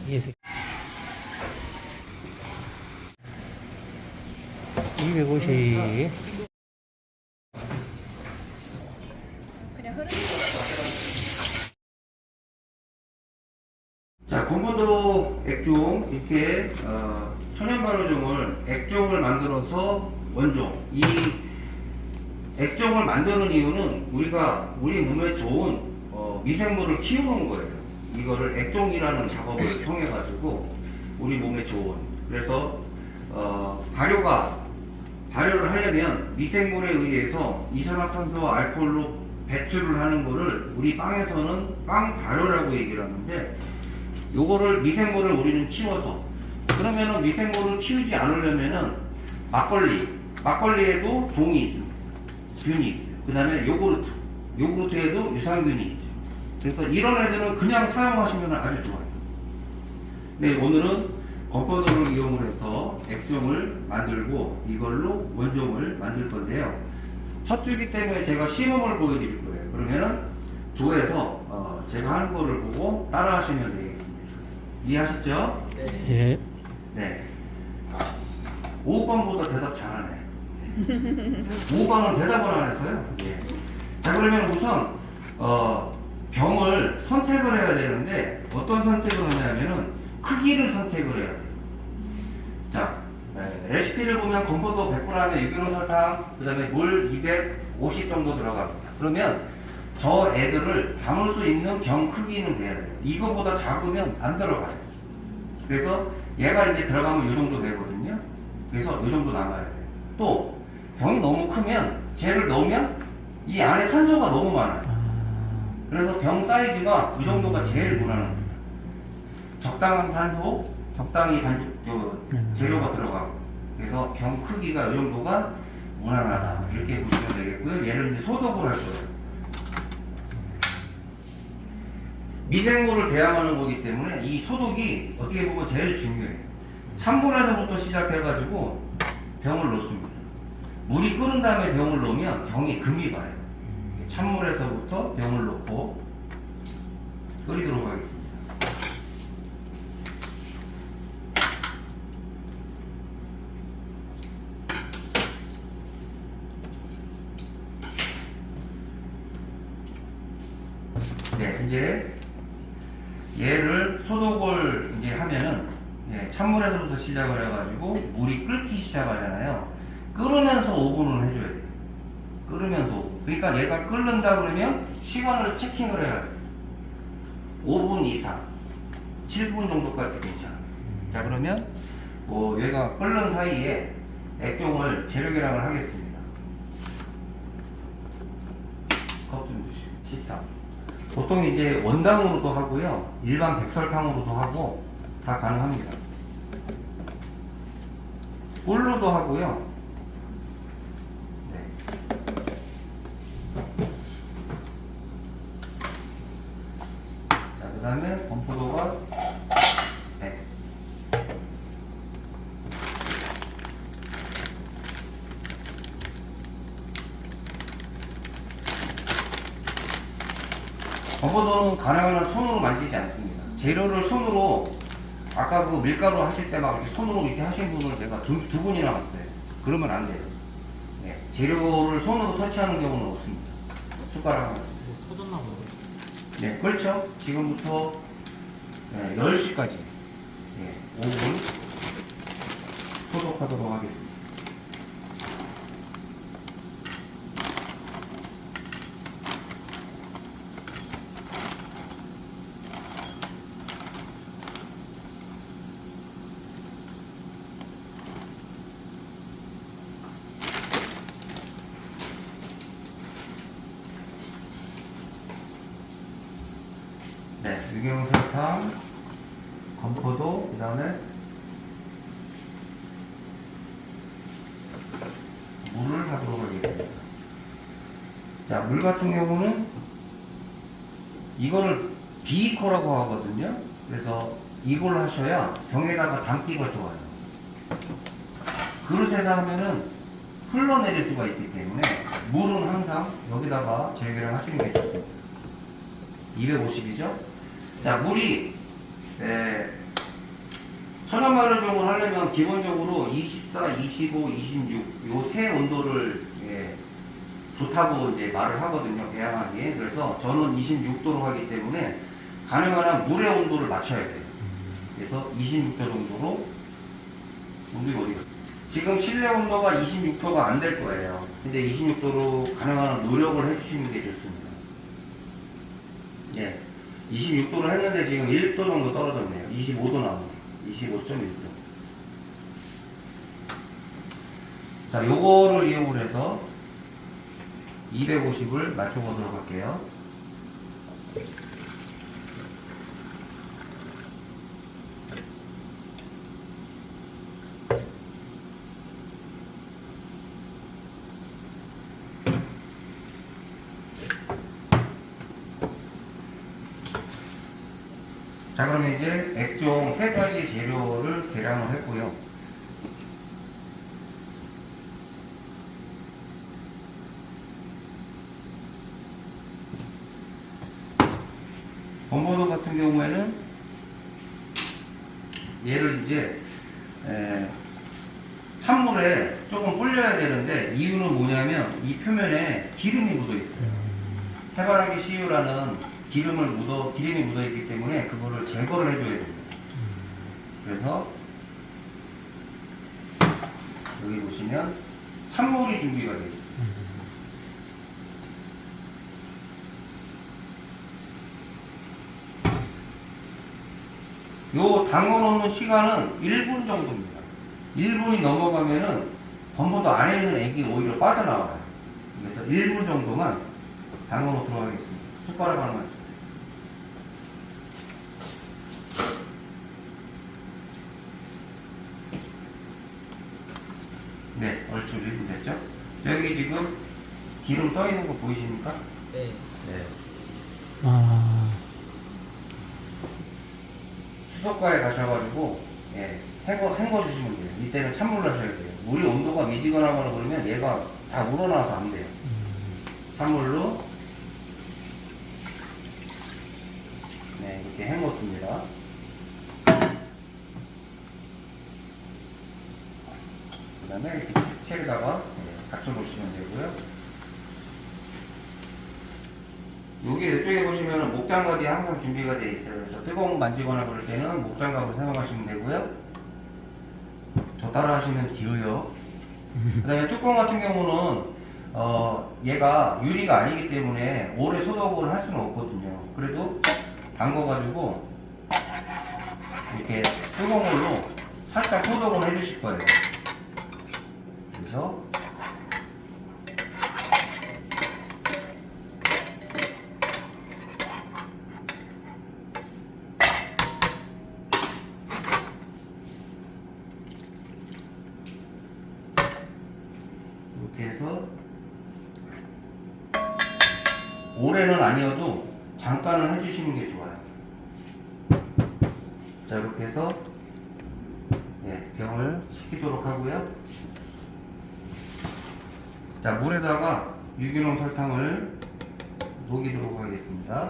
이게 250. 그냥 흐르는 자, 건포도 액종 이렇게 천연발효종을 액종을 만들어서 원종. 이 액종을 만드는 이유는 우리가 우리 몸에 좋은 미생물을 키우는 거예요. 이거를 액종이라는 작업을 통해 가지고 우리 몸에 좋은. 그래서 발효를 하려면 미생물에 의해서 이산화탄소 알코올로 배출을 하는 거를 우리 빵에서는 빵 발효라고 얘기를 하는데, 요거를 미생물을 우리는 키워서, 그러면은 미생물을 키우지 않으려면은 막걸리에도 종이 있습니다. 균이 있어요. 그 다음에 요구르트에도 유산균이 있죠. 그래서 이런 애들은 그냥 사용하시면 아주 좋아요. 네, 오늘은 건포도를 이용을 해서 액종을 만들고 이걸로 원종을 만들 건데요. 첫 주기 때문에 제가 시범을 보여드릴 거예요. 그러면은 조에서 제가 하는 거를 보고 따라 하시면 되겠습니다. 이해하셨죠? 예. 네. 5번보다 대답 잘하네. 5번은 대답을 안 해서요. 예. 자, 그러면 우선 병을 선택을 해야 되는데, 어떤 선택을 하냐면은 크기를 선택을 해야 돼요. 자, 레시피를 보면 건포도 100g에 유기농 설탕, 그 다음에 물 250 정도 들어갑니다. 그러면 저 애들을 담을 수 있는 병 크기는 돼야 돼요. 이거보다 작으면 안 들어가요. 그래서 얘가 이제 들어가면 이 정도 되거든요. 그래서 이 정도 남아야 돼요. 또 병이 너무 크면 쟤를 넣으면 이 안에 산소가 너무 많아요. 그래서 병 사이즈가 이 정도가 제일 무난합니다. 적당한 산소, 적당히 재료가 들어가고, 그래서 병 크기가 이 정도가 무난하다, 이렇게 보시면 되겠고요. 얘를 이제 소독을 할 거예요. 미생물을 배양하는 거기 때문에 이 소독이 어떻게 보면 제일 중요해요. 찬물에서부터 시작해가지고 병을 넣습니다. 물이 끓은 다음에 병을 넣으면 병이 금이 가요. 찬물에서부터 병을 넣고 끓이도록 하겠습니다. 네, 이제 얘를 소독을 이제 하면은, 찬물에서부터 시작을 해가지고 물이 끓기 시작하잖아요. 끓으면서 5분을 해줘야 돼요. 끓으면서 5분. 그러니까 얘가 끓는다 그러면 시간을 체킹을 해야 돼요. 5분 이상, 7분 정도까지 괜찮아요. 자, 그러면 얘가 끓는 사이에 액종을 재료 계량을 하겠습니다. 컵 좀 주시고. 13. 보통 이제 원당으로도 하고요, 일반 백설탕으로도 하고 다 가능합니다. 꿀로도 하고요. 네. 자, 그 다음에 건포도가, 네. 건포도는 가능한 한 손으로 만지지 않습니다. 재료를 손으로, 아까 그 밀가루 하실 때 막 이렇게 손으로 이렇게 하신 분을 제가 두 분이나 봤어요. 그러면 안 돼요. 네, 재료를 손으로 터치하는 경우는 없습니다. 숟가락 하나. 터졌나 보네. 네, 그렇죠. 지금부터 10시까지 5분 소독하도록 하겠습니다. 네, 유기농 설탕, 건포도, 그 다음에 물을 하도록 하겠습니다. 자, 물 같은 경우는 이거를 비이코라고 하거든요. 그래서 이걸 하셔야 병에다가 담기가 좋아요. 그릇에다 하면은 흘러내릴 수가 있기 때문에 물은 항상 여기다가 재계량 하시는 게 좋습니다. 250이죠? 자, 물이 천연마루종을 하려면 기본적으로 24, 25, 26 요 세 온도를 좋다고 이제 말을 하거든요. 배양하기에. 그래서 저는 26도로 하기 때문에 가능한 한 물의 온도를 맞춰야 돼요. 그래서 26도 정도로 온도가 어디가? 지금 실내 온도가 26도가 안 될 거예요. 근데 26도로 가능한 한 노력을 해주시는 게 좋습니다. 예. 26도로 했는데 지금 1도 정도 떨어졌네요. 25도 나옵니다. 25.1도. 자, 요거를 이용을 해서 250을 맞춰보도록 할게요. 자, 그러면 이제 액종 3가지 재료를 계량을 했고요. 건포도 같은 경우에는 얘를 이제 찬물에 조금 불려야 되는데, 이유는 뭐냐면 이 표면에 기름이 묻어 있어요. 해바라기 CU라는 기름이 묻어 있기 때문에 그거를 제거를 해줘야 됩니다. 그래서 여기 보시면 찬물이 준비가 되어 있어요. 요 담궈 놓는 시간은 1분 정도입니다. 1분이 넘어가면은 건포도 안에 있는 액이 오히려 빠져나와요. 그래서 1분 정도만 담궈 놓도록 하겠습니다. 숟가락 하나만. 네, 얼추 1분 됐죠? 여기 지금 기름 떠 있는 거 보이십니까? 네. 네. 아, 수도가에 가셔가지고 헹궈 주시면 돼요. 이때는 찬물로 하셔야 돼요. 물이 온도가 미지근하거나 그러면 얘가 다 우러나와서 안 돼요. 찬물로 이렇게 헹궜습니다. 그 다음에 이렇게 체에다가 받쳐 놓으시면 되고요. 여기 이쪽에 보시면 목장갑이 항상 준비가 되어 있어요. 그래서 뜨거운 거 만지거나 그럴 때는 목장갑을 사용하시면 되고요. 저 따라 하시면 뒤로요. 그 다음에 뚜껑 같은 경우는 얘가 유리가 아니기 때문에 오래 소독을 할 수는 없거든요. 그래도 담궈가지고 이렇게 뜨거운 걸로 살짝 소독을 해주실 거예요. 그래서 이렇게 해서 오래는 아니어도 잠깐은 해주시는 게 좋아요. 자, 이렇게 해서 병을 식히도록 하고요. 자, 물에다가 유기농 설탕을 녹이도록 하겠습니다.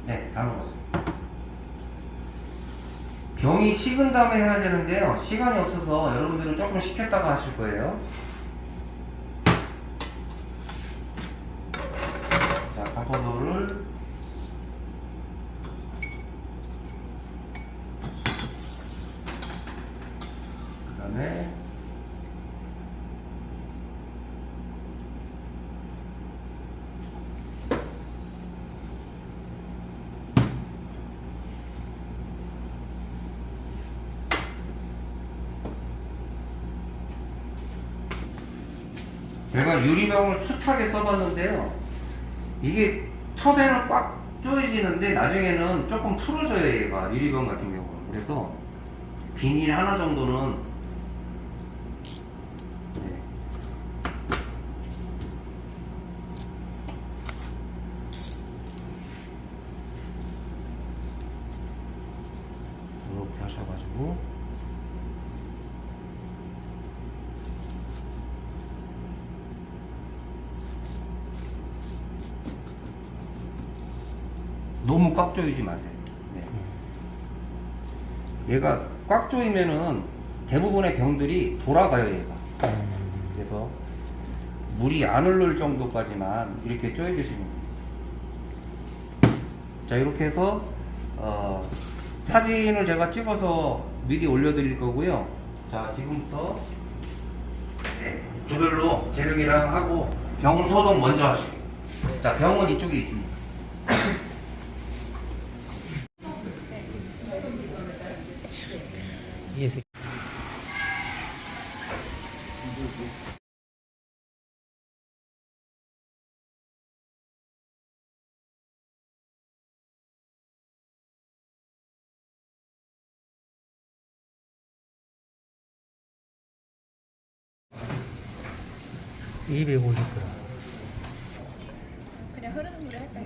네, 다 녹았습니다. 병이 식은 다음에 해야 되는데요. 시간이 없어서 여러분들은 조금 식혔다가 하실 거예요. 자, 건포도를 그 다음에 제가 유리병을 숱하게 써봤는데요. 이게 처음에는 꽉 조여지는데 나중에는 조금 풀어져요, 얘가. 유리병 같은 경우는. 그래서 비닐 하나 정도는 이렇게 하셔가지고 너무 꽉 조이지 마세요. 네. 얘가 꽉 조이면은 대부분의 병들이 돌아가요, 얘가. 그래서 물이 안 흐를 정도까지만 이렇게 조여주시면 돼요. 자, 이렇게 해서 사진을 제가 찍어서 미리 올려드릴 거고요. 자, 지금부터 네, 조별로 재력이랑 하고 병 소독 먼저 하시고. 자, 병은 이쪽에 있습니다. 이게 새- (250g) 그냥 흐르는 물에 할까요?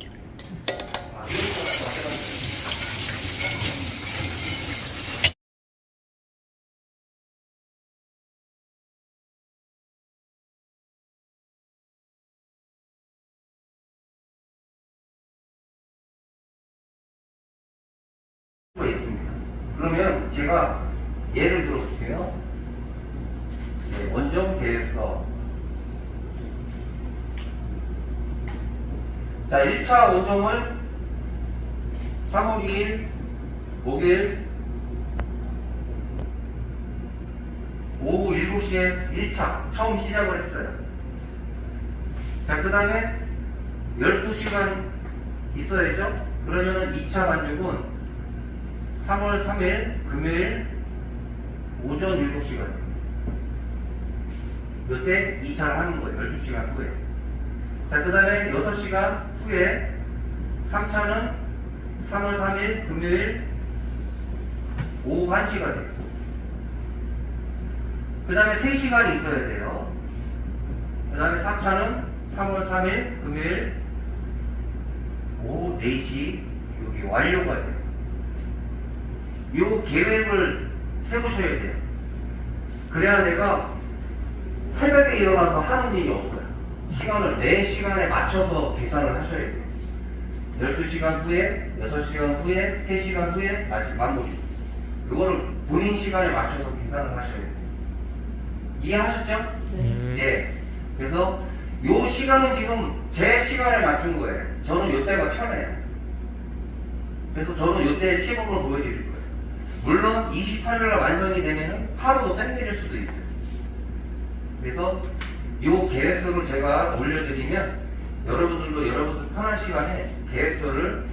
있습니다. 그러면 제가 예를 들어 볼게요. 네, 원정 계획서. 자, 1차 원정을 3월 2일 목요일 오후 7시에 1차 처음 시작을 했어요. 자, 그 다음에 12시간 있어야죠. 그러면은 2차 반죽은 3월 3일 금요일 오전 7시간. 이때 2차를 하는 거예요. 12시간 후에. 자, 그 다음에 6시간 후에 3차는 3월 3일 금요일 오후 1시가 돼요. 그 다음에 3시간이 있어야 돼요. 그 다음에 4차는 3월 3일 금요일 오후 4시 여기 완료가 돼요. 요 계획을 세우셔야 돼요. 그래야 내가 새벽에 일어나서 하는 일이 없어요. 시간을 내 시간에 맞춰서 계산을 하셔야 돼요. 12시간 후에, 6시간 후에, 3시간 후에 마무리. 이거를 본인 시간에 맞춰서 계산을 하셔야 돼요. 이해하셨죠? 예. 그래서 요 시간은 지금 제 시간에 맞춘 거예요. 저는 요때가 편해요. 그래서 저는 요때 시범을 보여드릴 거예요. 물론 28일날 완성이 되면은 하루 더 땡겨질 수도 있어요. 그래서 요 계획서를 제가 올려드리면 여러분들도 여러분들 편한 시간에 계획서를